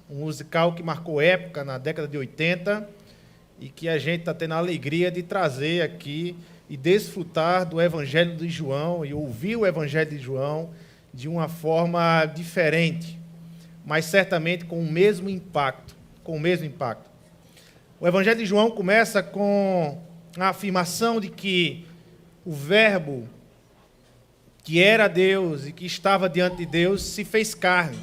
um musical que marcou época na década de 80 e que a gente está tendo a alegria de trazer aqui e desfrutar do Evangelho de João e ouvir o Evangelho de João de uma forma diferente, mas certamente com o mesmo impacto. O Evangelho de João começa com a afirmação de que o Verbo, que era Deus e que estava diante de Deus, se fez carne.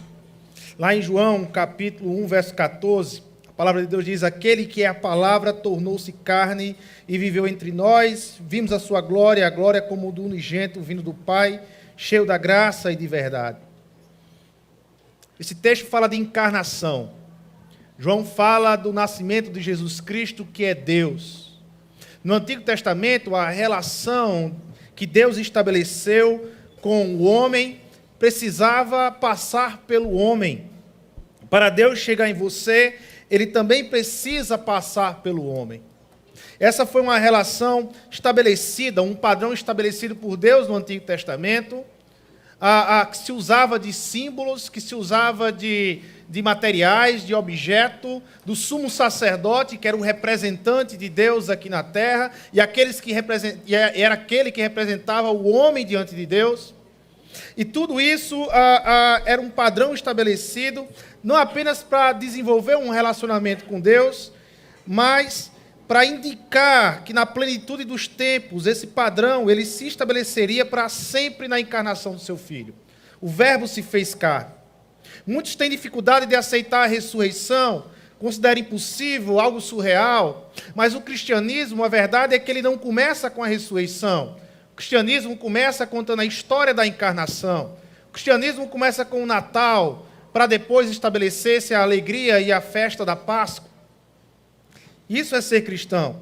Lá em João, capítulo 1, verso 14, a palavra de Deus diz: aquele que é a palavra tornou-se carne e viveu entre nós, vimos a sua glória, a glória como do unigênito vindo do Pai, cheio da graça e de verdade. Esse texto fala de encarnação. João fala do nascimento de Jesus Cristo, que é Deus. No Antigo Testamento, a relação que Deus estabeleceu com o homem precisava passar pelo homem. Para Deus chegar em você, ele também precisa passar pelo homem. Essa foi uma relação estabelecida, um padrão estabelecido por Deus no Antigo Testamento, que se usava de símbolos, que se usava de materiais, de objeto, do sumo sacerdote, que era o representante de Deus aqui na terra, e era aquele que representava o homem diante de Deus. E tudo isso era um padrão estabelecido, não apenas para desenvolver um relacionamento com Deus, mas para indicar que na plenitude dos tempos, esse padrão ele se estabeleceria para sempre na encarnação do seu Filho. O Verbo se fez carne. Muitos têm dificuldade de aceitar a ressurreição, consideram impossível, algo surreal, mas o cristianismo, a verdade é que ele não começa com a ressurreição. O cristianismo começa contando a história da encarnação. O cristianismo começa com o Natal, para depois estabelecer-se a alegria e a festa da Páscoa. Isso é ser cristão.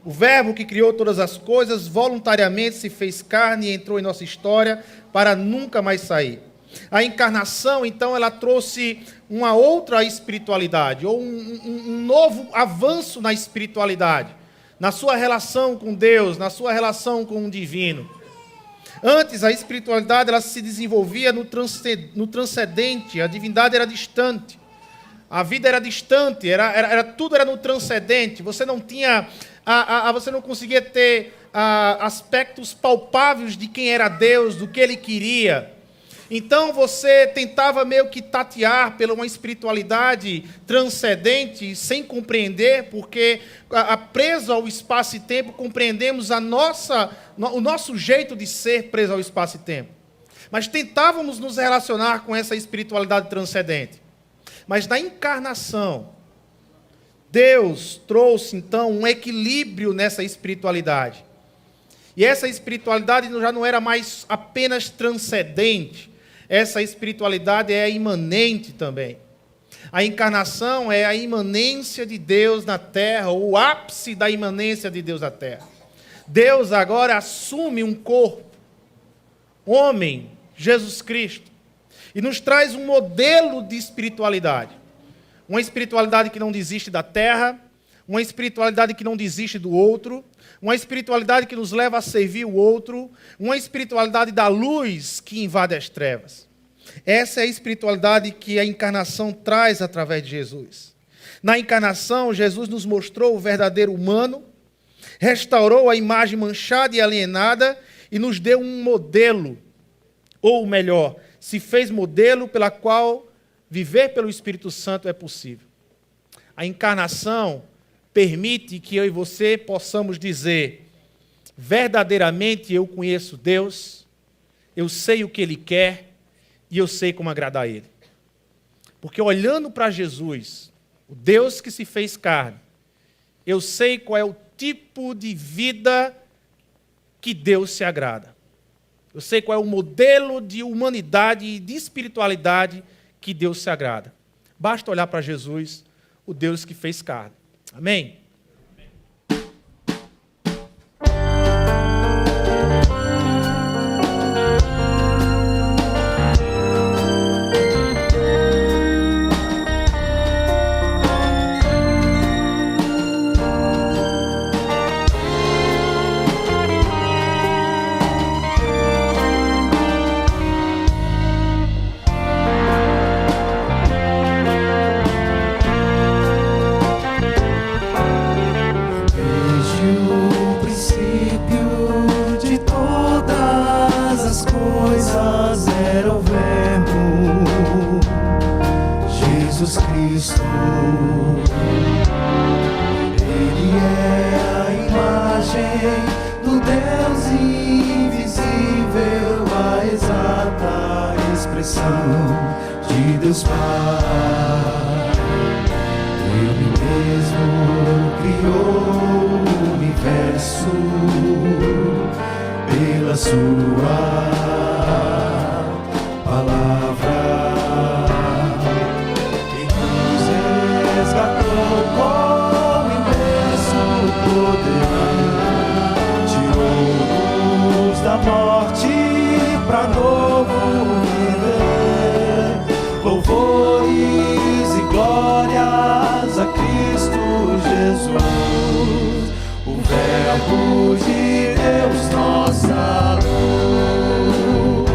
O Verbo que criou todas as coisas voluntariamente se fez carne e entrou em nossa história para nunca mais sair. A encarnação, então, ela trouxe uma outra espiritualidade, ou um novo avanço na espiritualidade, na sua relação com Deus, na sua relação com o divino. Antes, a espiritualidade ela se desenvolvia no transcendente, a divindade era distante. A vida era distante, tudo era no transcendente. Você não tinha, você não conseguia ter aspectos palpáveis de quem era Deus, do que Ele queria. Então você tentava meio que tatear pela uma espiritualidade transcendente, sem compreender, porque preso ao espaço e tempo compreendemos o nosso jeito de ser preso ao espaço e tempo. Mas tentávamos nos relacionar com essa espiritualidade transcendente. Mas na encarnação, Deus trouxe, então, um equilíbrio nessa espiritualidade. E essa espiritualidade já não era mais apenas transcendente. Essa espiritualidade é imanente também. A encarnação é a imanência de Deus na terra, o ápice da imanência de Deus na terra. Deus agora assume um corpo, homem, Jesus Cristo, e nos traz um modelo de espiritualidade. Uma espiritualidade que não desiste da terra, uma espiritualidade que não desiste do outro, uma espiritualidade que nos leva a servir o outro, uma espiritualidade da luz que invade as trevas. Essa é a espiritualidade que a encarnação traz através de Jesus. Na encarnação, Jesus nos mostrou o verdadeiro humano, restaurou a imagem manchada e alienada e nos deu um modelo, ou melhor, se fez modelo pela qual viver pelo Espírito Santo é possível. A encarnação permite que eu e você possamos dizer: verdadeiramente eu conheço Deus, eu sei o que Ele quer e eu sei como agradar a Ele. Porque olhando para Jesus, o Deus que se fez carne, eu sei qual é o tipo de vida que Deus se agrada. Eu sei qual é o modelo de humanidade e de espiritualidade que Deus se agrada. Basta olhar para Jesus, o Deus que fez carne. Amém? Jesus Cristo. Ele é a imagem do Deus invisível, a exata expressão de Deus Pai. Ele mesmo criou o universo pela sua palavra. E nos resgatou com imenso poder, tirou-nos da morte para novo viver. Louvores e glórias a Cristo Jesus, o Verbo de Deus, nossa luz.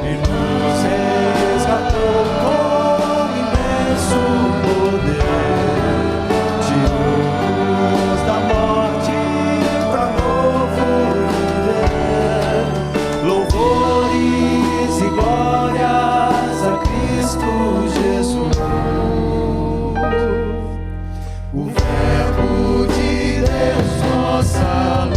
E nos resgatou com imenso poder, tirou-nos da morte para novo viver. Louvores e glórias a Cristo Jesus, o Verbo de Deus, nossa luz.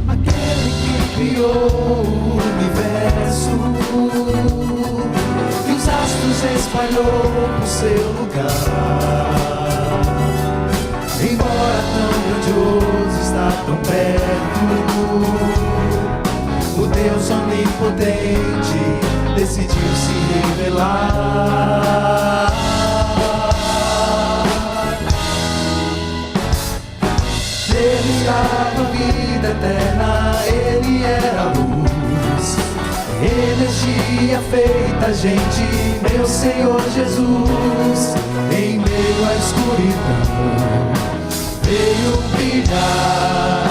Aquele que criou o universo e os astros espalhou por seu lugar. Embora tão grandioso, está tão perto, o Deus onipotente decidiu se revelar. Nele estava a vida eterna, Ele era a luz, energia feita gente, meu Senhor Jesus. Em meio à escuridão veio brilhar,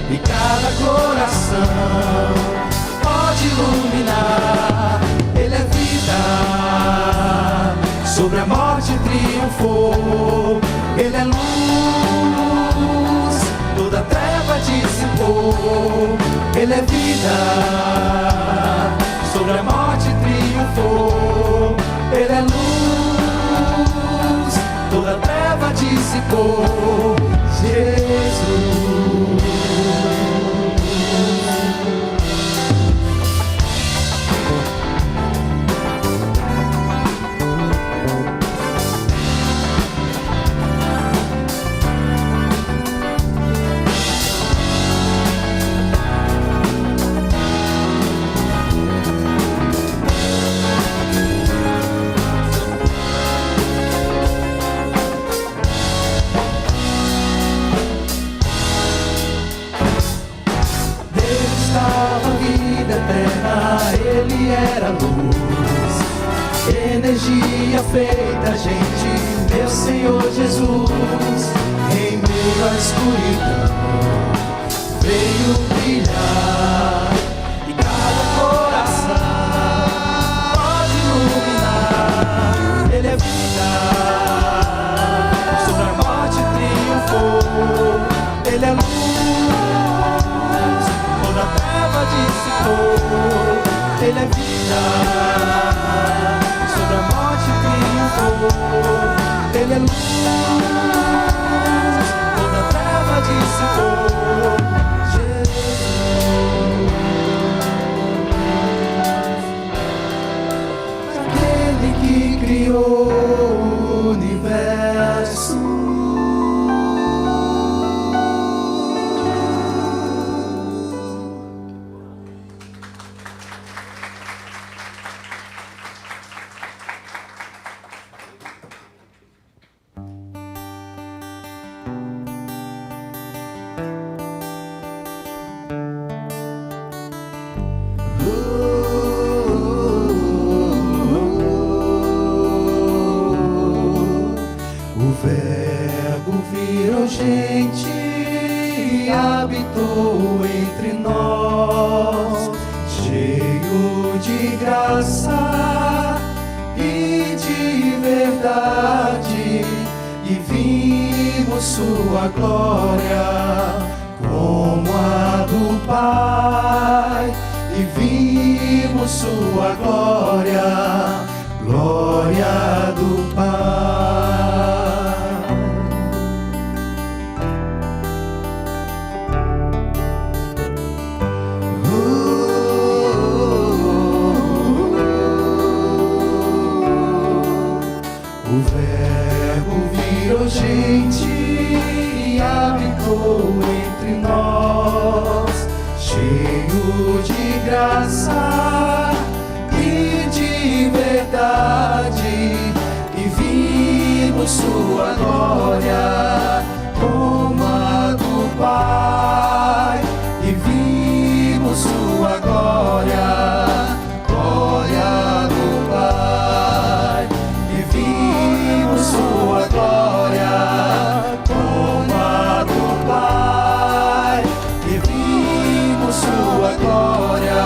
e cada coração pode iluminar. Ele é vida, sobre a morte triunfou. Ele é luz, toda treva dissipou. Ele é vida, sobre a morte triunfou. Ele é luz, toda treva dissipou. Jesus. Ele era luz, energia feita gente, meu Senhor Jesus. Em meio à escuridão veio brilhar, e cada coração pode iluminar. Ele é vida, sobre a morte triunfou. Ele é luz, toda a treva dissipou. Ele é vida, sobre a morte triunfou. Ele é luz, toda a treva dissipou. Jesus, aquele que criou o universo. gente habitou entre nós, cheio de graça e de verdade, e vimos sua glória como a do Pai, e vimos sua glória, glória do Pai. O Verbo virou gente e habitou entre nós, cheio de graça e de verdade, e vimos sua glória como a do Pai, e vimos sua glória, glória do Pai, e vimos sua glória como a do Pai, e vimos sua glória,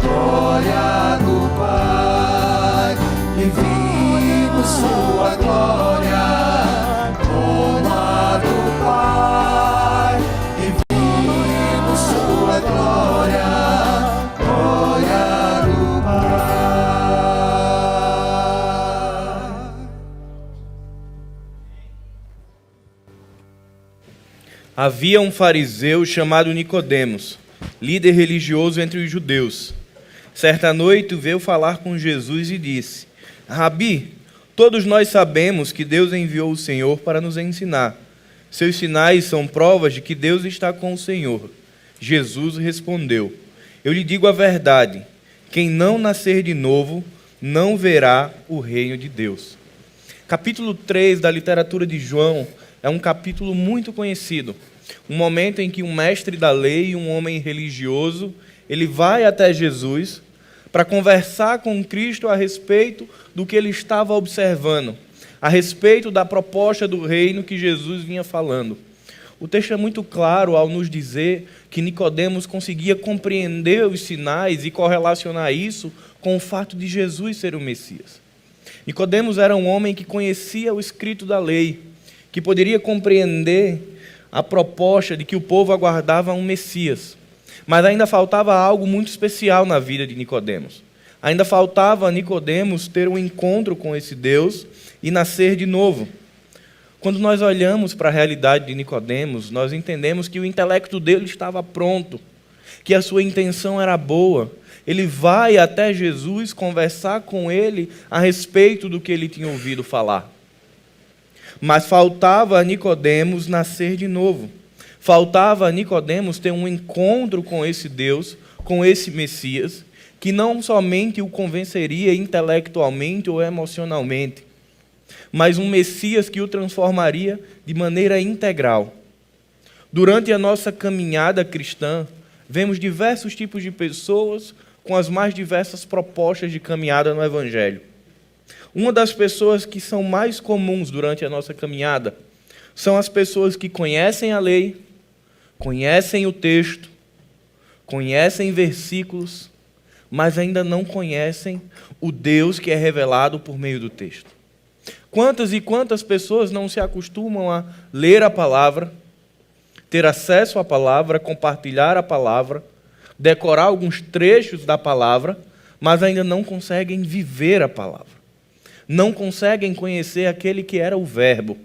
glória do Pai, e vimos sua glória como a do Pai, e vimos sua glória, glória do Pai. Havia um fariseu chamado Nicodemos, líder religioso entre os judeus. Certa noite veio falar com Jesus e disse: Rabi, todos nós sabemos que Deus enviou o Senhor para nos ensinar. Seus sinais são provas de que Deus está com o Senhor. Jesus respondeu: Eu lhe digo a verdade, quem não nascer de novo não verá o reino de Deus. Capítulo 3 da literatura de João é um capítulo muito conhecido. Um momento em que um mestre da lei, um homem religioso, ele vai até Jesus para conversar com Cristo a respeito do que ele estava observando, a respeito da proposta do reino que Jesus vinha falando. O texto é muito claro ao nos dizer que Nicodemos conseguia compreender os sinais e correlacionar isso com o fato de Jesus ser o Messias. Nicodemos era um homem que conhecia o escrito da lei, que poderia compreender a proposta de que o povo aguardava um Messias. Mas ainda faltava algo muito especial na vida de Nicodemos. Ainda faltava a Nicodemos ter um encontro com esse Deus e nascer de novo. Quando nós olhamos para a realidade de Nicodemos, nós entendemos que o intelecto dele estava pronto, que a sua intenção era boa. Ele vai até Jesus conversar com ele a respeito do que ele tinha ouvido falar. Mas faltava a Nicodemos nascer de novo. Faltava a Nicodemos ter um encontro com esse Deus, com esse Messias, que não somente o convenceria intelectualmente ou emocionalmente, mas um Messias que o transformaria de maneira integral. Durante a nossa caminhada cristã, vemos diversos tipos de pessoas com as mais diversas propostas de caminhada no Evangelho. Uma das pessoas que são mais comuns durante a nossa caminhada são as pessoas que conhecem a lei, conhecem o texto, conhecem versículos, mas ainda não conhecem o Deus que é revelado por meio do texto. Quantas e quantas pessoas não se acostumam a ler a palavra, ter acesso à palavra, compartilhar a palavra, decorar alguns trechos da palavra, mas ainda não conseguem viver a palavra. Não conseguem conhecer aquele que era o Verbo,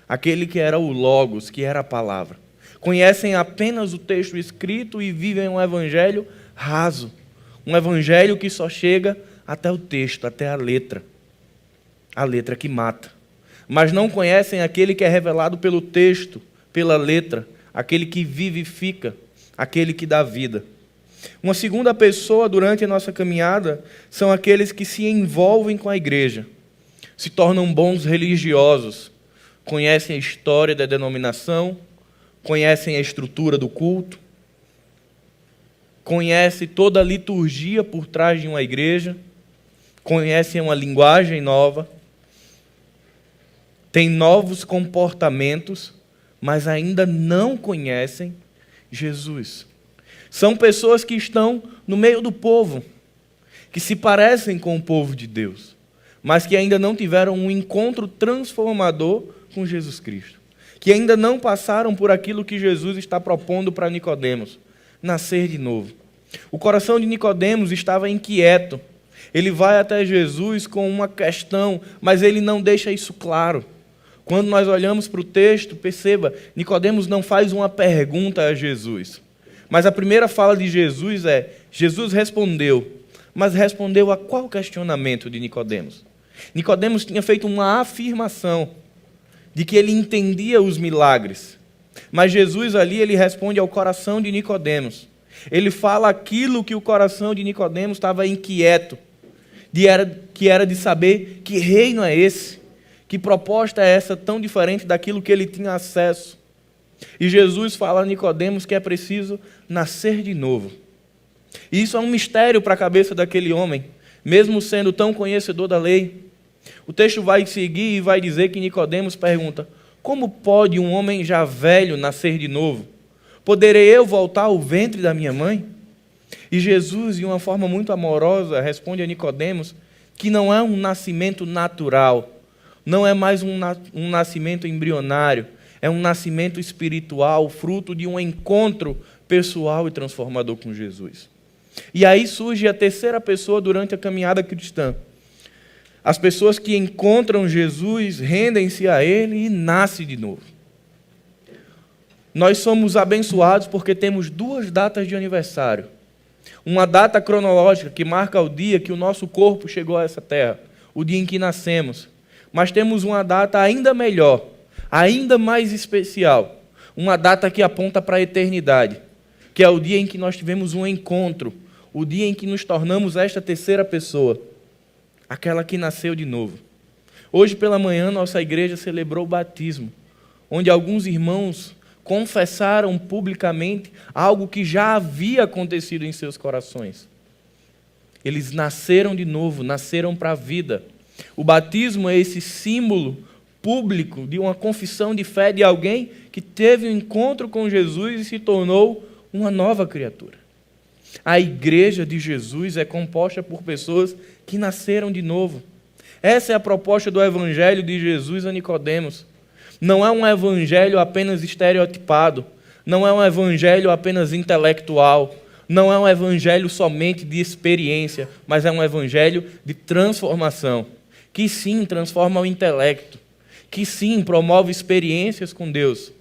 aquele que era o Logos, que era a palavra. Conhecem apenas o texto escrito e vivem um evangelho raso, um evangelho que só chega até o texto, até a letra que mata. Mas não conhecem aquele que é revelado pelo texto, pela letra, aquele que vivifica, aquele que dá vida. Uma segunda pessoa durante a nossa caminhada são aqueles que se envolvem com a igreja, se tornam bons religiosos, conhecem a história da denominação, conhecem a estrutura do culto, conhecem toda a liturgia por trás de uma igreja, conhecem uma linguagem nova, têm novos comportamentos, mas ainda não conhecem Jesus. São pessoas que estão no meio do povo, que se parecem com o povo de Deus, mas que ainda não tiveram um encontro transformador com Jesus Cristo, que ainda não passaram por aquilo que Jesus está propondo para Nicodemos, nascer de novo. O coração de Nicodemos estava inquieto. Ele vai até Jesus com uma questão, mas ele não deixa isso claro. Quando nós olhamos para o texto, perceba, Nicodemos não faz uma pergunta a Jesus. Mas a primeira fala de Jesus é: Jesus respondeu. Mas respondeu a qual questionamento de Nicodemos? Nicodemos tinha feito uma afirmação de que ele entendia os milagres. Mas Jesus ali, ele responde ao coração de Nicodemos. Ele fala aquilo que o coração de Nicodemos estava inquieto, que era de saber que reino é esse, que proposta é essa tão diferente daquilo que ele tinha acesso. E Jesus fala a Nicodemos que é preciso nascer de novo. E isso é um mistério para a cabeça daquele homem, mesmo sendo tão conhecedor da lei. O texto vai seguir e vai dizer que Nicodemos pergunta: como pode um homem já velho nascer de novo? Poderei eu voltar ao ventre da minha mãe? E Jesus, de uma forma muito amorosa, responde a Nicodemos que não é um nascimento natural, não é mais um nascimento embrionário, é um nascimento espiritual, fruto de um encontro pessoal e transformador com Jesus. E aí surge a terceira pessoa durante a caminhada cristã. As pessoas que encontram Jesus, rendem-se a Ele e nascem de novo. Nós somos abençoados porque temos duas datas de aniversário. Uma data cronológica que marca o dia que o nosso corpo chegou a essa terra, o dia em que nascemos. Mas temos uma data ainda melhor, ainda mais especial, uma data que aponta para a eternidade, que é o dia em que nós tivemos um encontro, o dia em que nos tornamos esta terceira pessoa, aquela que nasceu de novo. Hoje pela manhã nossa igreja celebrou o batismo, onde alguns irmãos confessaram publicamente algo que já havia acontecido em seus corações. Eles nasceram de novo, nasceram para a vida. O batismo é esse símbolo público de uma confissão de fé de alguém que teve um encontro com Jesus e se tornou uma nova criatura. A igreja de Jesus é composta por pessoas que nasceram de novo. Essa é a proposta do evangelho de Jesus a Nicodemos. Não é um evangelho apenas estereotipado, não é um evangelho apenas intelectual, não é um evangelho somente de experiência, mas é um evangelho de transformação, que sim transforma o intelecto, que sim promove experiências com Deus,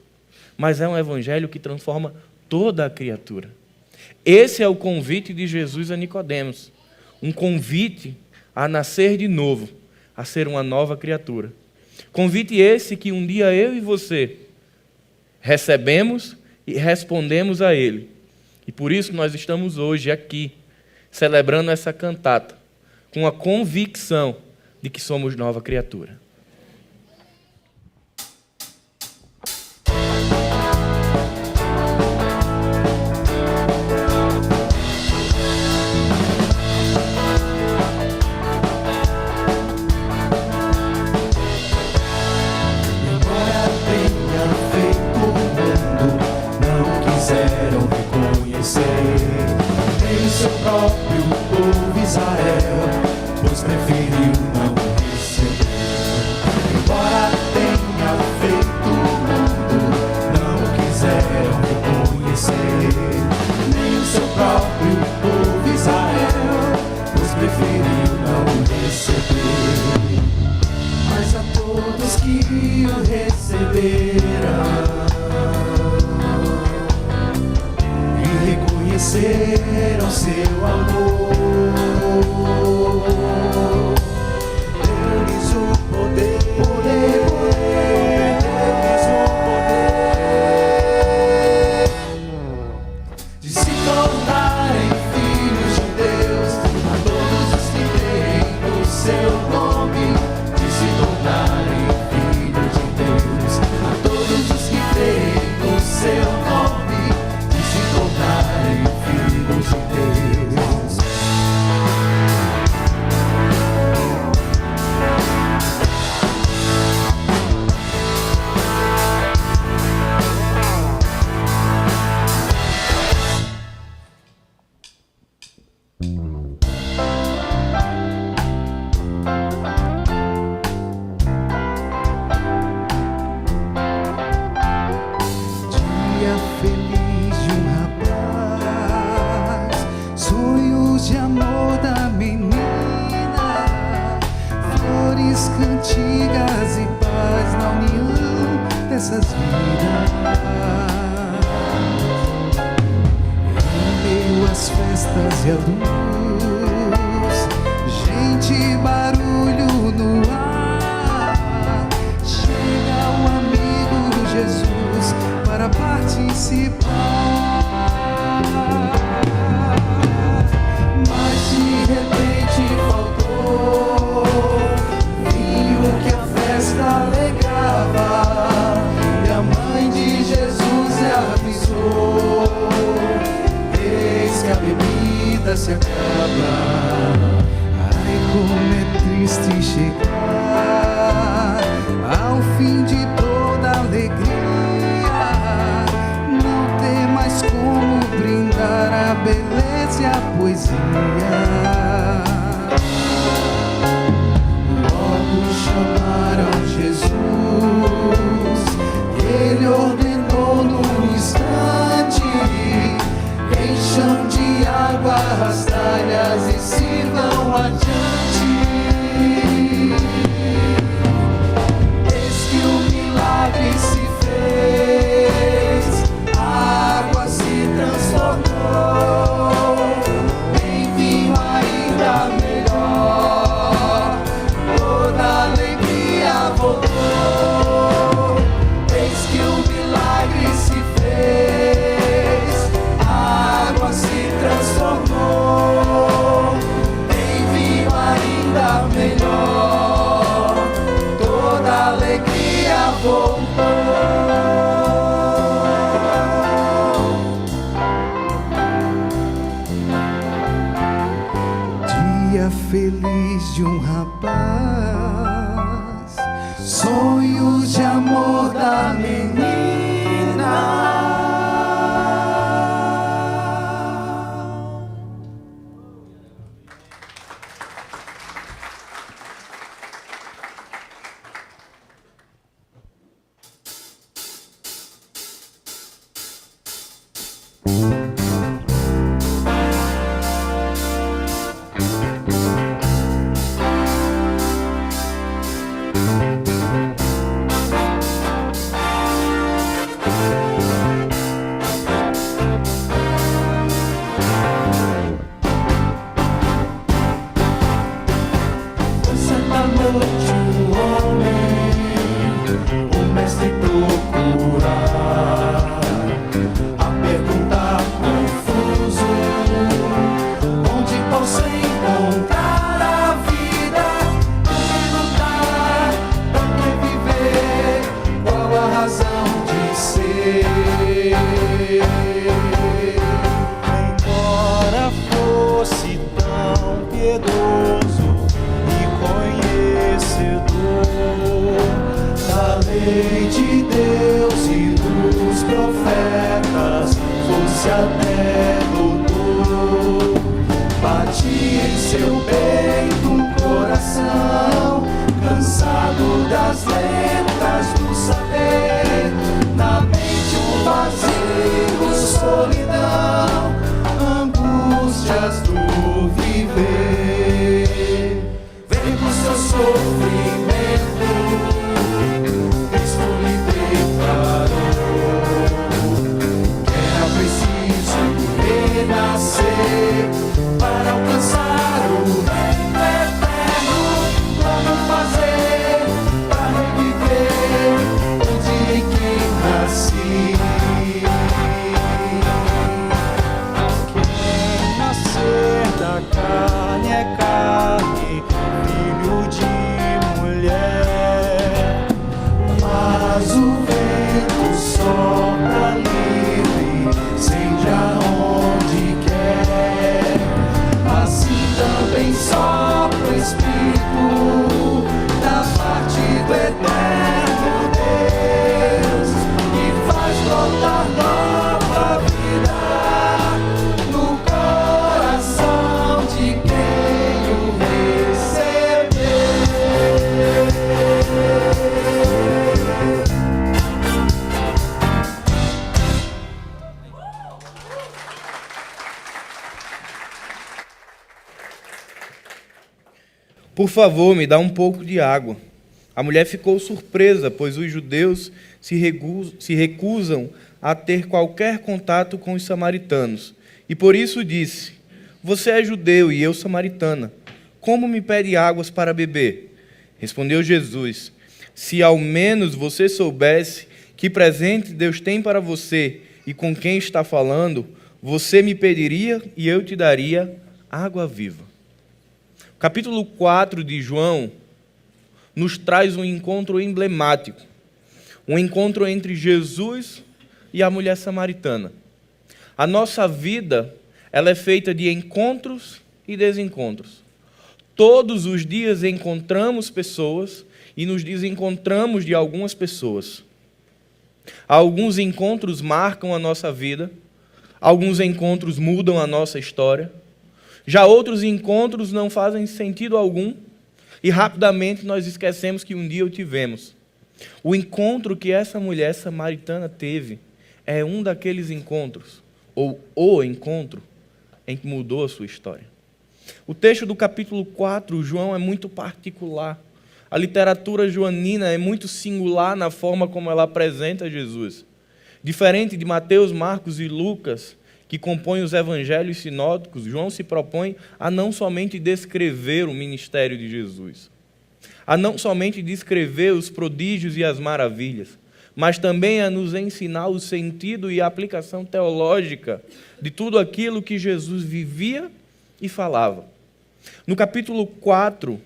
mas é um evangelho que transforma toda a criatura. Esse é o convite de Jesus a Nicodemos, um convite a nascer de novo, a ser uma nova criatura. Convite esse que um dia eu e você recebemos e respondemos a ele. E por isso nós estamos hoje aqui, celebrando essa cantata, com a convicção de que somos nova criatura. Reconheceram seu amor, deu-lhes o poder, deu-lhes o poder de se tornarem filhos de Deus, a todos os que creem no seu nome, de se tornarem filhos de Deus, a todos os que creem no seu nome. 'Cause dessas vidas. Em meio às festas e à luz, gente, barulho no ar, chega o amigo Jesus para participar. Mas de repente faltou vinho que a festa alegrava, e a mãe de Jesus avisou: eis que a bebida se acaba. Ai, como é triste chegar ao fim de toda alegria, não ter mais como brindar a beleza e a poesia. Logo chamaram Jesus, ele ordenou num instante: encham de água as talhas e sirvam adiante. Eis que o milagre se fez, a água se transformou em vinho ainda melhor, toda alegria voltou. Eis que o milagre se fez, a água se transformou em vinho ainda melhor, toda alegria voltou. Dia feliz de um rapaz, sonhos de amor da menina. Certa noite um homem, o mestre procurar, a perguntar confuso: onde posso encontrar a vida? Que lutar? Pra que viver? Qual a razão de ser? Embora fosse tão piedoso e conhecedor da lei de Deus e dos profetas, fosse até doutor, batia em seu peito um coração cansado das letras do saber, na mente um vazio, solidão, angústias do viver. Vem com seu sofrimento, Cristo lhe preparou. Que era preciso renascer para alcançar o reino eterno. Como fazer para reviver o dia em que nasci? Quem nascer da carne é carne, filho de mulher, mas o vento sopra livre, sente aonde quer. Assim também sopra o Espírito da parte do eterno Deus, e faz brotar nova vida no coração de quem o receber. Por favor, me dá um pouco de água. A mulher ficou surpresa, pois os judeus se recusam a ter qualquer contato com os samaritanos. E por isso disse: Você é judeu e eu samaritana. Como me pede águas para beber? Respondeu Jesus: Se ao menos você soubesse que presente Deus tem para você e com quem está falando, você me pediria e eu te daria água viva. O capítulo 4 de João nos traz um encontro emblemático, um encontro entre Jesus e a mulher samaritana. A nossa vida, ela é feita de encontros e desencontros. Todos os dias encontramos pessoas e nos desencontramos de algumas pessoas. Alguns encontros marcam a nossa vida, alguns encontros mudam a nossa história, já outros encontros não fazem sentido algum e rapidamente nós esquecemos que um dia o tivemos. O encontro que essa mulher samaritana teve é um daqueles encontros, ou o encontro, em que mudou a sua história. O texto do capítulo 4, João, é muito particular. A literatura joanina é muito singular na forma como ela apresenta Jesus. Diferente de Mateus, Marcos e Lucas, que compõem os evangelhos sinóticos, João se propõe a não somente descrever o ministério de Jesus, a não somente descrever os prodígios e as maravilhas, mas também a nos ensinar o sentido e a aplicação teológica de tudo aquilo que Jesus vivia e falava. No capítulo 4,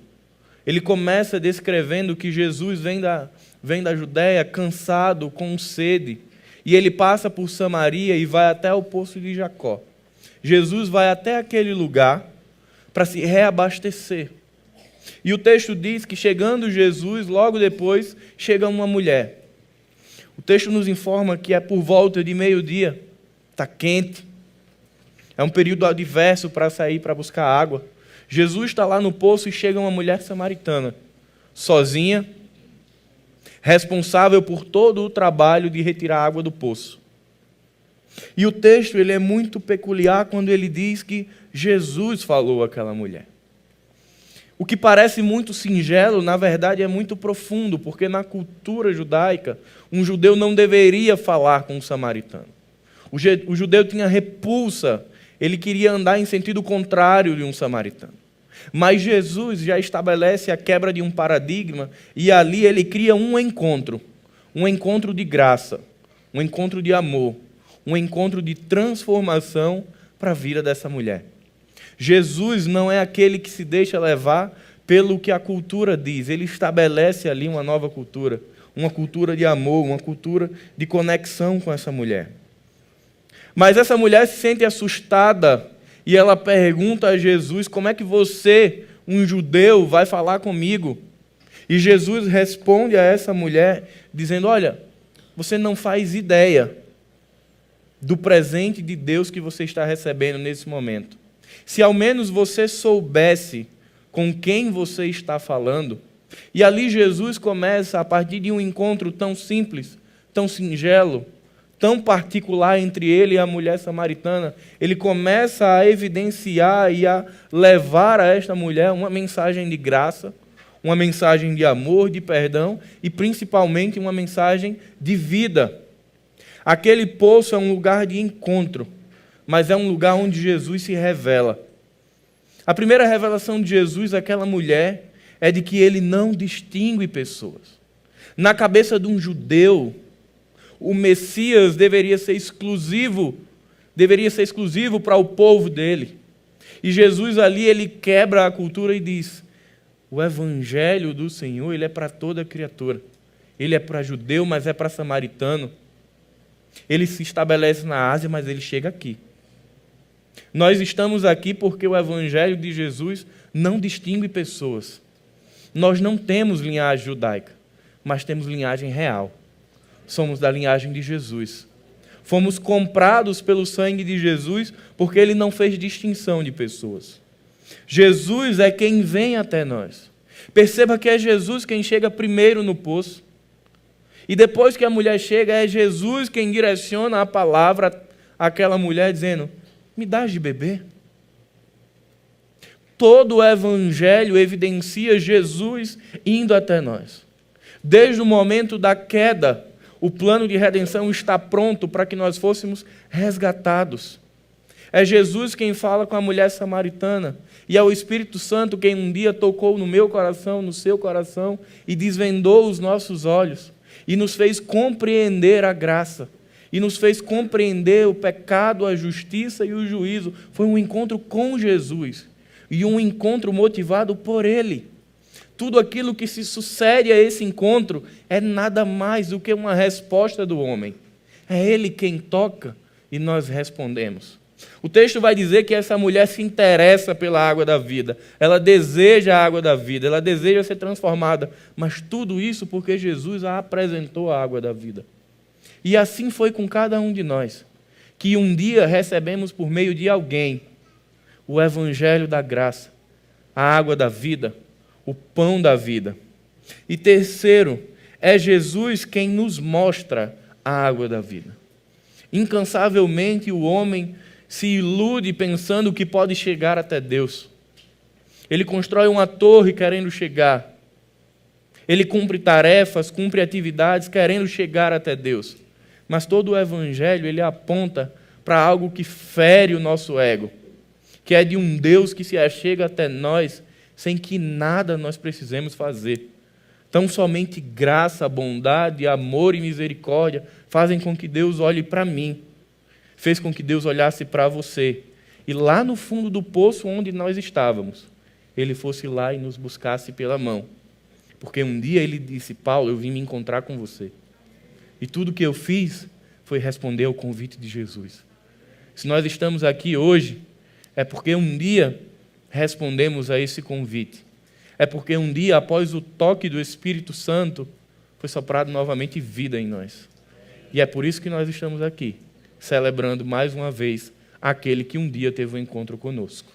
ele começa descrevendo que Jesus vem da Judéia cansado, com sede, e ele passa por Samaria e vai até o poço de Jacó. Jesus vai até aquele lugar para se reabastecer. E o texto diz que, chegando Jesus, logo depois, chega uma mulher. O texto nos informa que é por volta de meio-dia, está quente, é um período adverso para sair para buscar água. Jesus está lá no poço e chega uma mulher samaritana, sozinha, responsável por todo o trabalho de retirar a água do poço. E o texto ele é muito peculiar quando ele diz que Jesus falou àquela mulher. O que parece muito singelo, na verdade, é muito profundo, porque na cultura judaica, um judeu não deveria falar com um samaritano. O judeu tinha repulsa, ele queria andar em sentido contrário de um samaritano. Mas Jesus já estabelece a quebra de um paradigma e ali ele cria um encontro de graça, um encontro de amor, um encontro de transformação para a vida dessa mulher. Jesus não é aquele que se deixa levar pelo que a cultura diz, ele estabelece ali uma nova cultura, uma cultura de amor, uma cultura de conexão com essa mulher. Mas essa mulher se sente assustada e ela pergunta a Jesus: como é que você, um judeu, vai falar comigo? E Jesus responde a essa mulher dizendo: olha, você não faz ideia do presente de Deus que você está recebendo nesse momento. Se ao menos você soubesse com quem você está falando. E ali Jesus começa, a partir de um encontro tão simples, tão singelo, tão particular entre ele e a mulher samaritana, ele começa a evidenciar e a levar a esta mulher uma mensagem de graça, uma mensagem de amor, de perdão e principalmente uma mensagem de vida. Aquele poço é um lugar de encontro, mas é um lugar onde Jesus se revela. A primeira revelação de Jesus àquela mulher é de que ele não distingue pessoas. Na cabeça de um judeu, o Messias deveria ser exclusivo para o povo dele. E Jesus ali, ele quebra a cultura e diz: o evangelho do Senhor, ele é para toda criatura. Ele é para judeu, mas é para samaritano. Ele se estabelece na Ásia, mas ele chega aqui. Nós estamos aqui porque o evangelho de Jesus não distingue pessoas. Nós não temos linhagem judaica, mas temos linhagem real. Somos da linhagem de Jesus. Fomos comprados pelo sangue de Jesus porque ele não fez distinção de pessoas. Jesus é quem vem até nós. Perceba que é Jesus quem chega primeiro no poço. E depois que a mulher chega, é Jesus quem direciona a palavra àquela mulher, dizendo: me dás de beber? Todo o evangelho evidencia Jesus indo até nós. Desde o momento da queda, o plano de redenção está pronto para que nós fôssemos resgatados. É Jesus quem fala com a mulher samaritana, e é o Espírito Santo quem um dia tocou no meu coração, no seu coração, e desvendou os nossos olhos, e nos fez compreender a graça, e nos fez compreender o pecado, a justiça e o juízo. Foi um encontro com Jesus, e um encontro motivado por Ele. Tudo aquilo que se sucede a esse encontro é nada mais do que uma resposta do homem. É Ele quem toca e nós respondemos. O texto vai dizer que essa mulher se interessa pela água da vida, ela deseja a água da vida, ela deseja ser transformada, mas tudo isso porque Jesus a apresentou a água da vida. E assim foi com cada um de nós, que um dia recebemos por meio de alguém o evangelho da graça, a água da vida, o pão da vida. E terceiro, é Jesus quem nos mostra a água da vida. Incansavelmente o homem se ilude pensando que pode chegar até Deus. Ele constrói uma torre querendo chegar. Ele cumpre tarefas, cumpre atividades querendo chegar até Deus. Mas todo o evangelho ele aponta para algo que fere o nosso ego, que é de um Deus que se achega até nós sem que nada nós precisemos fazer. Tão somente graça, bondade, amor e misericórdia fazem com que Deus olhe para mim. Fez com que Deus olhasse para você. E lá no fundo do poço onde nós estávamos, Ele fosse lá e nos buscasse pela mão. Porque um dia Ele disse: Paulo, eu vim me encontrar com você. E tudo que eu fiz foi responder ao convite de Jesus. Se nós estamos aqui hoje, é porque um dia respondemos a esse convite. É porque um dia, após o toque do Espírito Santo, foi soprado novamente vida em nós. E é por isso que nós estamos aqui, celebrando mais uma vez aquele que um dia teve um encontro conosco.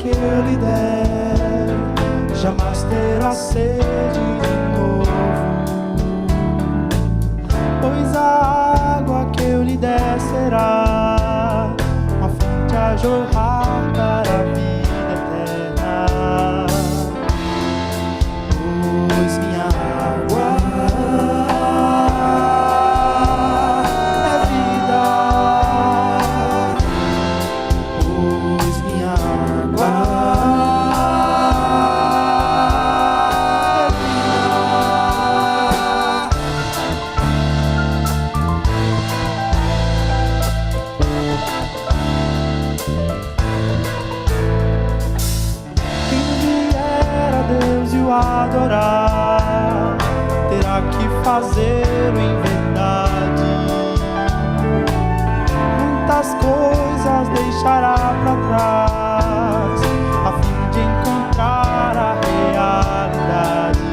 que eu lhe der, jamais terá sede de novo, pois a água que eu lhe der será uma fonte a jorrar para a vida eterna. Pois minha água é vida, pois minha água adorar, terá que fazê-lo em verdade. Muitas coisas deixará para trás, a fim de encontrar a realidade.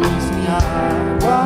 Pois minha água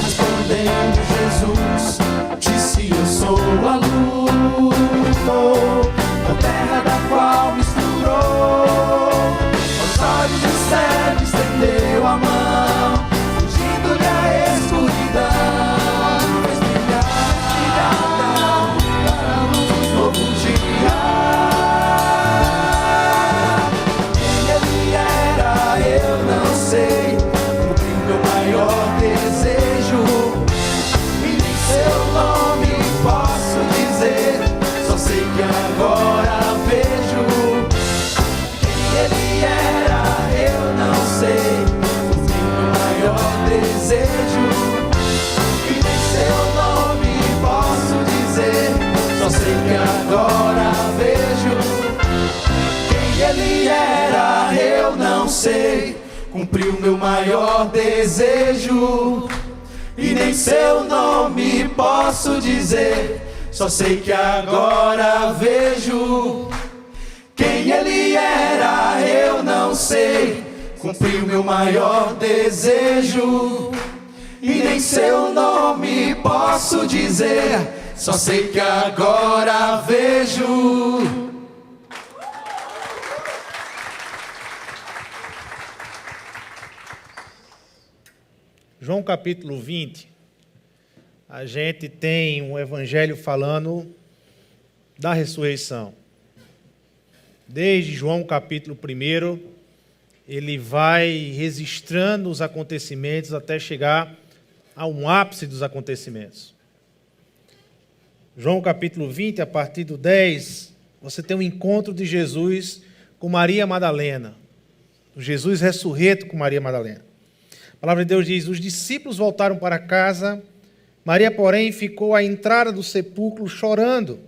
respondendo, Jesus disse: eu sou a luz da terra da qual misturou. Aos olhos do cego estendeu a mão, fugindo-lhe a escuridão. Fez brilhar para a luz do novo dia. Quem ele era eu não sei, cumpri meu maior desejo, e nem seu nome posso dizer, só sei que agora vejo. Quem ele era eu não sei, cumpri meu maior desejo, e nem seu nome posso dizer, só sei que agora vejo. Quem ele era eu não sei, cumpriu meu maior desejo, e nem seu nome posso dizer, só sei que agora vejo. Quem ele era eu não sei, cumpriu meu maior desejo, e nem seu nome posso dizer, só sei que agora vejo. João capítulo 20, a gente tem um evangelho falando da ressurreição. Desde João capítulo 1, ele vai registrando os acontecimentos até chegar a um ápice dos acontecimentos. João capítulo 20, a partir do 10, você tem um encontro de Jesus com Maria Madalena. Jesus ressurreto com Maria Madalena. A palavra de Deus diz: os discípulos voltaram para casa, Maria, porém, ficou à entrada do sepulcro chorando.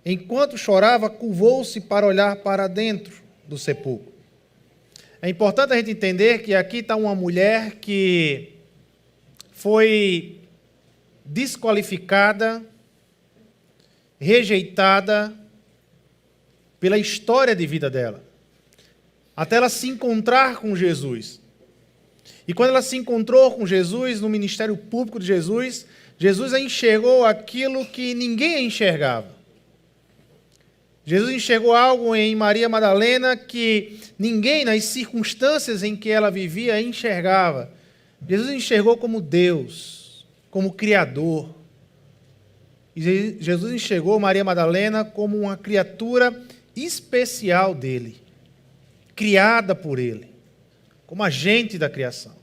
Enquanto chorava, curvou-se para olhar para dentro do sepulcro. É importante a gente entender que aqui está uma mulher que foi desqualificada, rejeitada pela história de vida dela, até ela se encontrar com Jesus. E quando ela se encontrou com Jesus, no ministério público de Jesus, Jesus enxergou aquilo que ninguém enxergava. Jesus enxergou algo em Maria Madalena que ninguém, nas circunstâncias em que ela vivia, enxergava. Jesus enxergou como Deus, como Criador. E Jesus enxergou Maria Madalena como uma criatura especial dele, criada por ele, como agente da criação.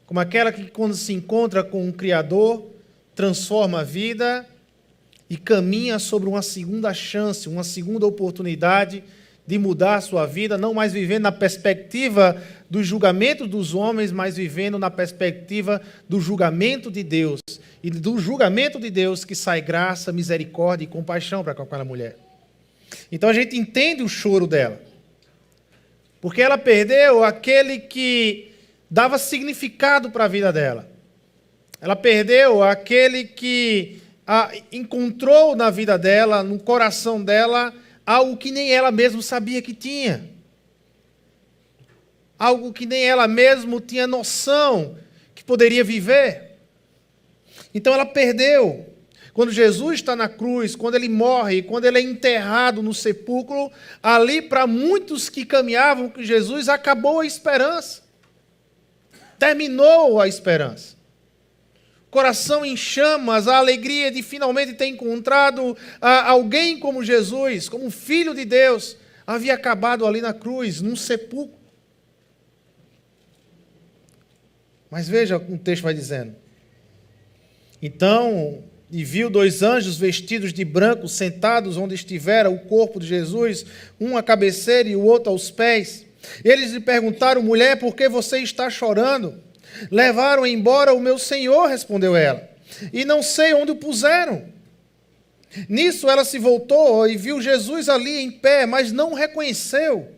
Como aquela que, quando se encontra com um Criador, transforma a vida e caminha sobre uma segunda chance, uma segunda oportunidade de mudar a sua vida, não mais vivendo na perspectiva do julgamento dos homens, mas vivendo na perspectiva do julgamento de Deus. E do julgamento de Deus que sai graça, misericórdia e compaixão para com aquela mulher. Então a gente entende o choro dela. Porque ela perdeu aquele que dava significado para a vida dela. Ela perdeu aquele que encontrou na vida dela, no coração dela, algo que nem ela mesma sabia que tinha. Algo que nem ela mesma tinha noção que poderia viver. Então ela perdeu. Quando Jesus está na cruz, quando ele morre, quando ele é enterrado no sepulcro, ali para muitos que caminhavam com Jesus, acabou a esperança. Terminou a esperança. Coração em chamas, a alegria de finalmente ter encontrado alguém como Jesus, como Filho de Deus, havia acabado ali na cruz, num sepulcro. Mas veja o que o texto vai dizendo. Então, e viu 2 anjos vestidos de branco sentados onde estivera o corpo de Jesus, um à cabeceira e o outro aos pés. Eles lhe perguntaram: mulher, por que você está chorando? Levaram embora o meu Senhor, respondeu ela, e não sei onde o puseram. Nisso ela se voltou e viu Jesus ali em pé, mas não o reconheceu.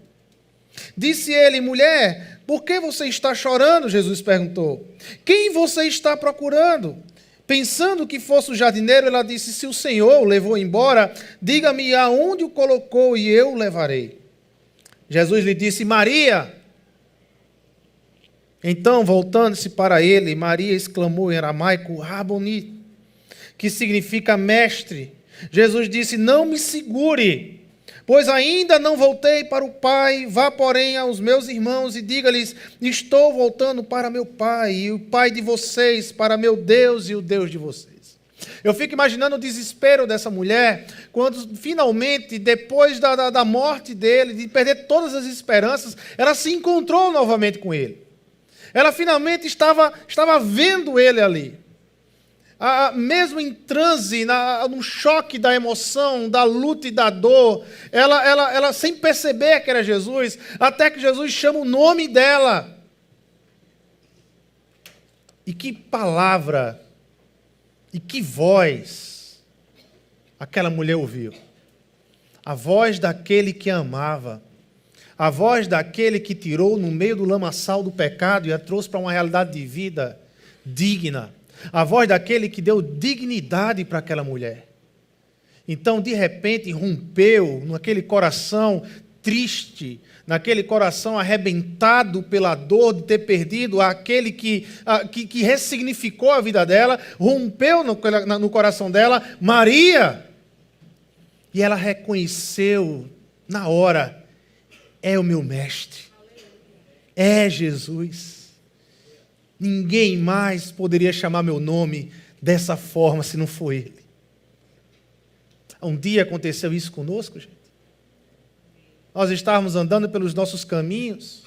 Disse ele: mulher, por que você está chorando? Jesus perguntou. Quem você está procurando? Pensando que fosse o jardineiro, ela disse: se o Senhor o levou embora, diga-me aonde o colocou e eu o levarei. Jesus lhe disse: Maria. Então, voltando-se para ele, Maria exclamou em aramaico: Raboni, que significa mestre. Jesus disse: não me segure, pois ainda não voltei para o Pai. Vá, porém, aos meus irmãos e diga-lhes: estou voltando para meu Pai e o Pai de vocês, para meu Deus e o Deus de vocês. Eu fico imaginando o desespero dessa mulher, quando finalmente, depois da morte dele, de perder todas as esperanças, ela se encontrou novamente com ele. Ela finalmente estava vendo ele ali. Mesmo em transe, no choque da emoção, da luta e da dor, ela sem perceber que era Jesus, até que Jesus chama o nome dela. E que palavra, e que voz aquela mulher ouviu. A voz daquele que a amava. A voz daquele que tirou no meio do lamaçal do pecado e a trouxe para uma realidade de vida digna. A voz daquele que deu dignidade para aquela mulher. Então, de repente, rompeu naquele coração triste, naquele coração arrebentado pela dor de ter perdido aquele que ressignificou a vida dela, rompeu no coração dela, Maria. E ela reconheceu na hora: é o meu mestre, é Jesus. Ninguém mais poderia chamar meu nome dessa forma se não for ele. Um dia aconteceu isso conosco, gente. Nós estávamos andando pelos nossos caminhos,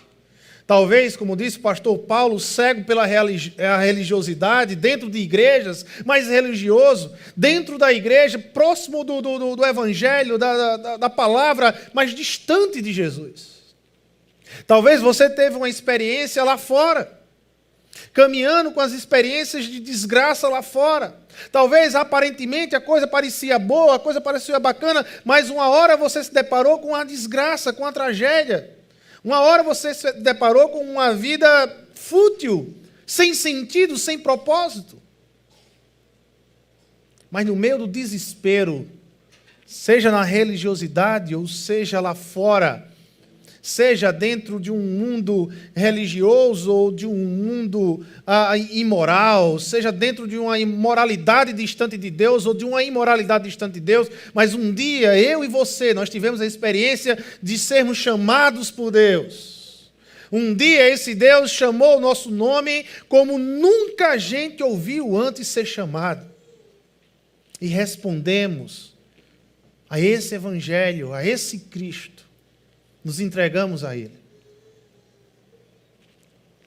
talvez, como disse o pastor Paulo, cego pela religiosidade, dentro de igrejas, mais religioso, dentro da igreja, próximo do evangelho, da palavra, mas distante de Jesus. Talvez você teve uma experiência lá fora, caminhando com as experiências de desgraça lá fora. Talvez, aparentemente, a coisa parecia boa, a coisa parecia bacana, mas uma hora você se deparou com a desgraça, com a tragédia. Uma hora você se deparou com uma vida fútil, sem sentido, sem propósito. Mas no meio do desespero, seja na religiosidade ou seja lá fora, seja dentro de um mundo religioso ou de um mundo imoral, seja dentro de uma imoralidade distante de Deus ou de uma imoralidade distante de Deus, mas um dia eu e você, nós tivemos a experiência de sermos chamados por Deus. Um dia esse Deus chamou o nosso nome como nunca a gente ouviu antes ser chamado. E respondemos a esse Evangelho, a esse Cristo. Nos entregamos a Ele.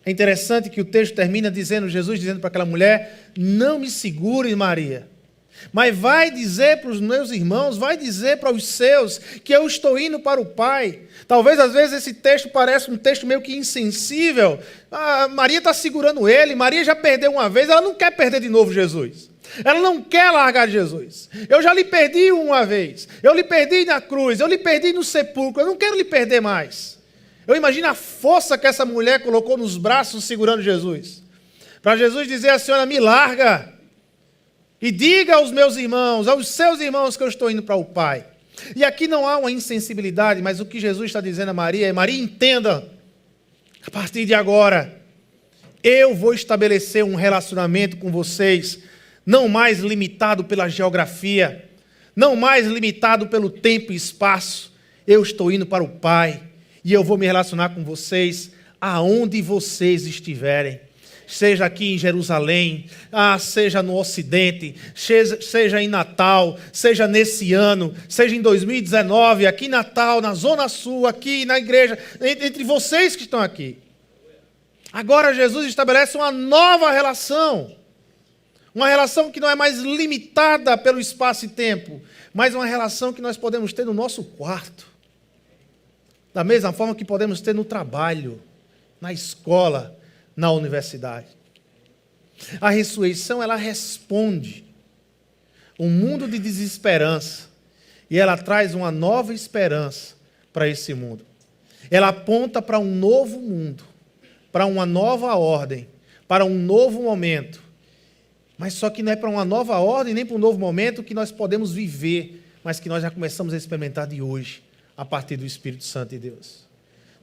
É interessante que o texto termina dizendo, Jesus dizendo para aquela mulher, não me segure, Maria, mas vai dizer para os meus irmãos, vai dizer para os seus, que eu estou indo para o Pai. Talvez às vezes esse texto pareça um texto meio que insensível. Maria está segurando ele, Maria já perdeu uma vez, ela não quer perder de novo Jesus. Ela não quer largar Jesus. Eu já lhe perdi uma vez. Eu lhe perdi na cruz. Eu lhe perdi no sepulcro. Eu não quero lhe perder mais. Eu imagino a força que essa mulher colocou nos braços segurando Jesus. Para Jesus dizer à senhora, me larga. E diga aos meus irmãos, aos seus irmãos que eu estou indo para o Pai. E aqui não há uma insensibilidade, mas o que Jesus está dizendo a Maria é, Maria, entenda, a partir de agora, eu vou estabelecer um relacionamento com vocês, não mais limitado pela geografia, não mais limitado pelo tempo e espaço. Eu estou indo para o Pai e eu vou me relacionar com vocês aonde vocês estiverem. Seja aqui em Jerusalém, seja no Ocidente, seja em Natal, seja nesse ano, seja em 2019, aqui em Natal, na Zona Sul, aqui na igreja, entre vocês que estão aqui. Agora Jesus estabelece uma nova relação. Uma relação que não é mais limitada pelo espaço e tempo, mas uma relação que nós podemos ter no nosso quarto. Da mesma forma que podemos ter no trabalho, na escola, na universidade. A ressurreição, ela responde um mundo de desesperança e ela traz uma nova esperança para esse mundo. Ela aponta para um novo mundo, para uma nova ordem, para um novo momento. Mas só que não é para uma nova ordem, nem para um novo momento que nós podemos viver, mas que nós já começamos a experimentar de hoje, a partir do Espírito Santo de Deus.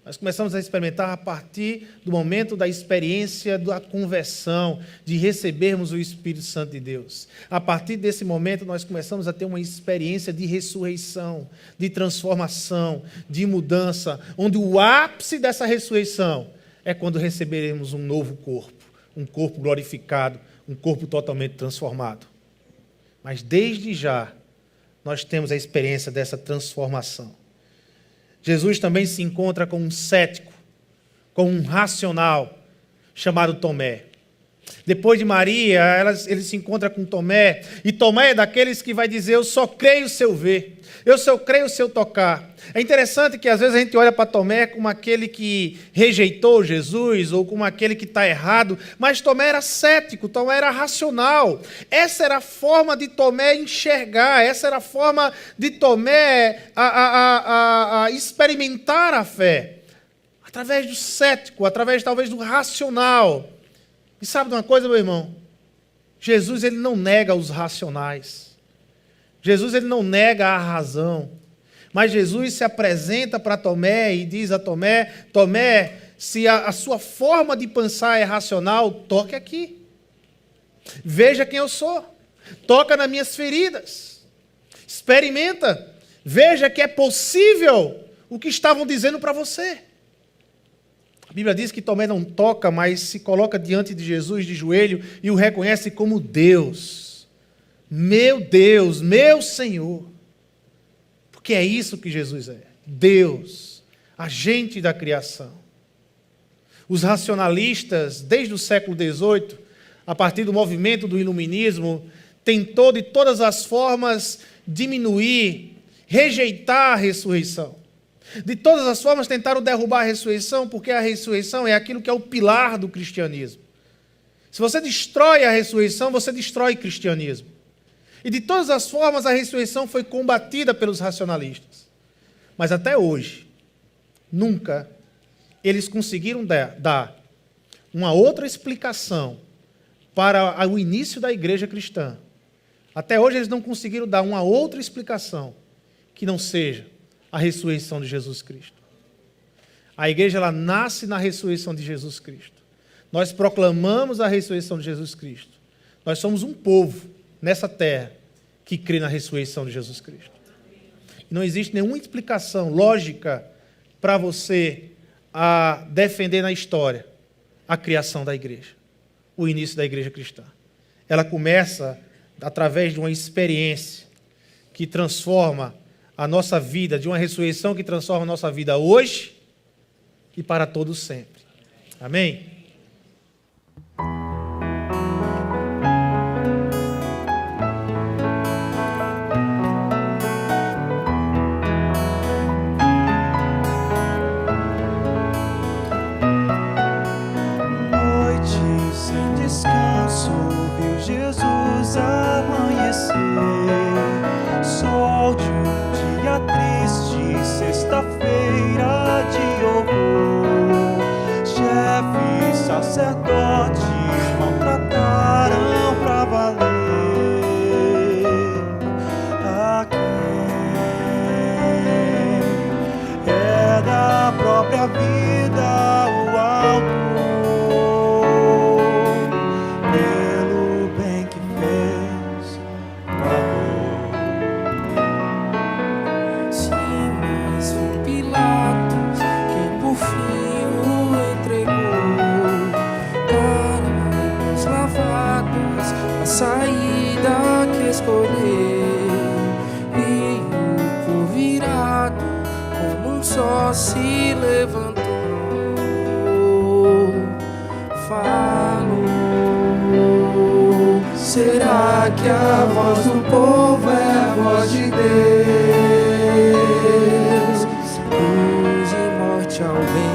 Nós começamos a experimentar a partir do momento da experiência da conversão, de recebermos o Espírito Santo de Deus. A partir desse momento, nós começamos a ter uma experiência de ressurreição, de transformação, de mudança, onde o ápice dessa ressurreição é quando receberemos um novo corpo, um corpo glorificado, um corpo totalmente transformado. Mas desde já, nós temos a experiência dessa transformação. Jesus também se encontra com um cético, com um racional, chamado Tomé. Depois de Maria, ele se encontra com Tomé, e Tomé é daqueles que vai dizer, eu só creio se eu ver, eu só creio se eu tocar. É interessante que às vezes a gente olha para Tomé como aquele que rejeitou Jesus, ou como aquele que está errado, mas Tomé era cético, Tomé era racional. Essa era a forma de Tomé enxergar, essa era a forma de Tomé a experimentar a fé. Através do cético, através talvez do racional. E sabe de uma coisa, meu irmão? Jesus, ele não nega os racionais. Jesus, ele não nega a razão. Mas Jesus se apresenta para Tomé e diz a Tomé, Tomé, se a sua forma de pensar é racional, toque aqui. Veja quem eu sou. Toca nas minhas feridas. Experimenta. Veja que é possível o que estavam dizendo para você. A Bíblia diz que Tomé não toca, mas se coloca diante de Jesus de joelho e o reconhece como Deus, meu Senhor. Porque é isso que Jesus é, Deus, agente da criação. Os racionalistas, desde o século XVIII, a partir do movimento do iluminismo, tentou de todas as formas diminuir, rejeitar a ressurreição. De todas as formas tentaram derrubar a ressurreição, porque a ressurreição é aquilo que é o pilar do cristianismo. Se você destrói a ressurreição, você destrói o cristianismo. E de todas as formas a ressurreição foi combatida pelos racionalistas. Mas até hoje, nunca eles conseguiram dar uma outra explicação para o início da igreja cristã. Até hoje eles não conseguiram dar uma outra explicação que não seja a ressurreição de Jesus Cristo. A igreja, ela nasce na ressurreição de Jesus Cristo. Nós proclamamos a ressurreição de Jesus Cristo. Nós somos um povo nessa terra que crê na ressurreição de Jesus Cristo. Não existe nenhuma explicação lógica para você defender na história a criação da igreja, o início da igreja cristã. Ela começa através de uma experiência que transforma a nossa vida, de uma ressurreição que transforma a nossa vida hoje e para todo sempre. Amém? Jesus amanhecer, sol de um dia triste, sexta-feira de horror. Chefes, sacerdotes maltrataram pra valer a quem é da própria vida o autor. Saída que escolher e o povo virado como um só se levantou, falou. Será que a voz do povo é a voz de Deus? Cruz e morte ao bem.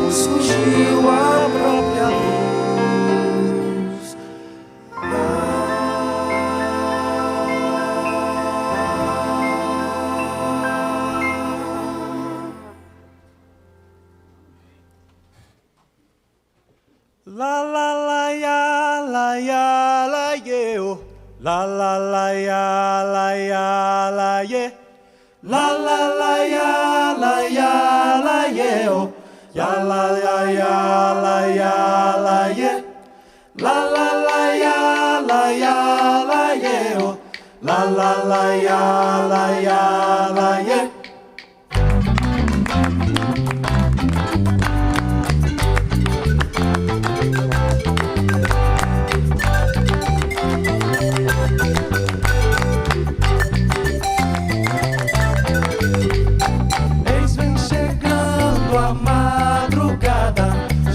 Surgiu a própria luz. La la la ya la ya la ye oh. La la la ya la ya la ye. La la la ya la ya la ye oh. Ya la ya ya la ya la ye. La la la ya la ya la ye oh. La la la ya la ya la ye.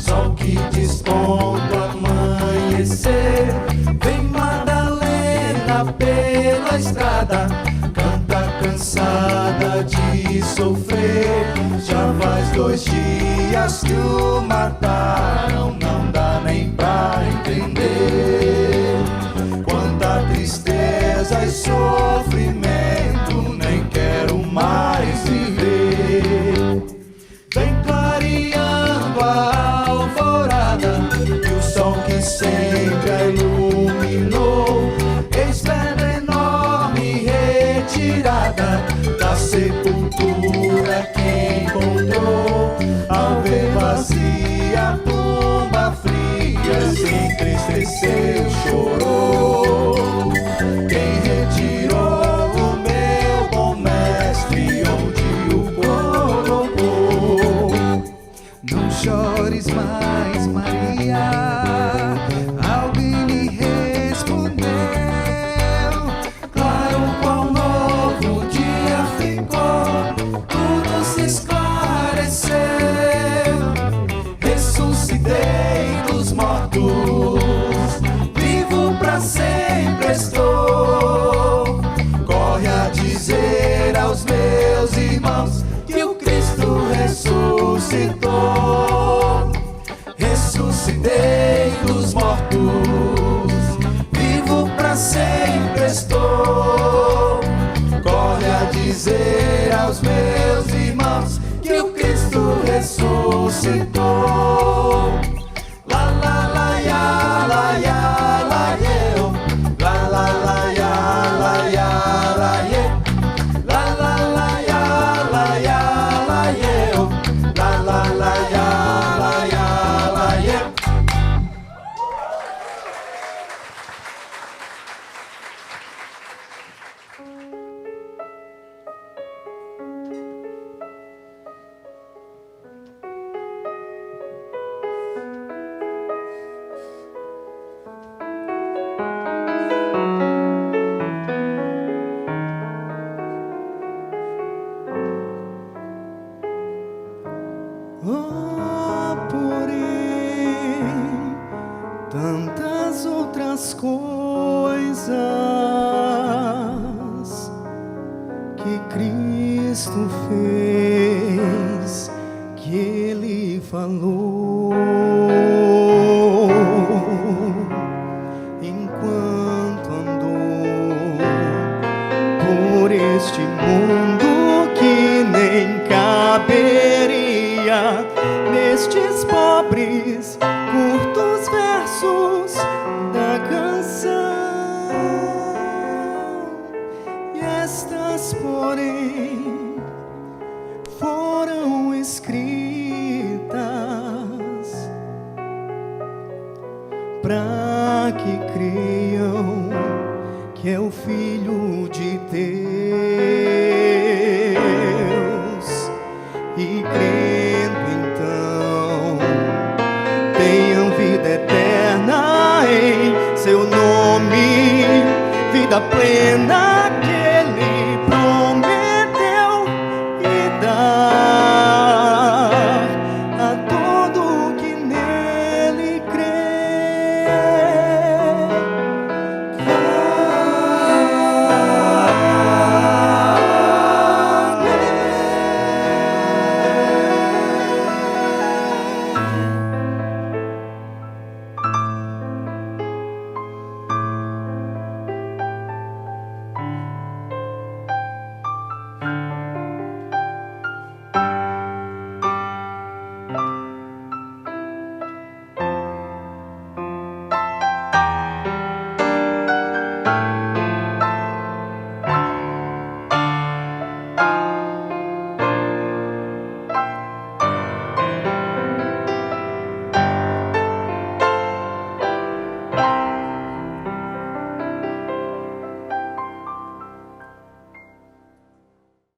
Sol que desponta ao amanhecer. Vem Madalena pela estrada, canta cansada de sofrer. Já faz 2 dias que o mataram, não dá nem pra entender. Quanta tristeza e sofrimento, nem quero mais viver. Vem clareando a alvorada, e o sol que sempre a iluminou. Eis pedra enorme retirada da sepultura que encontrou. Ao ver vazia a tumba fria, se entristeceu, chorou. Quem retirou o meu bom mestre, onde o colocou? ressuscitou. La la la ya, la ya, la eu. La la la ya, la ya, la ye. La la la ya, la ya, la eu. La la la ya, la ya, la ye. Ah, porém, tantas outras coisas que Cristo fez, que Ele falou, enquanto andou por este mundo que nem caberia nestes pobres curtos versos da canção. E estas, porém, foram escritas para que creiam que é o Filho de Deus, e crendo então tenham vida eterna em seu nome, vida plena.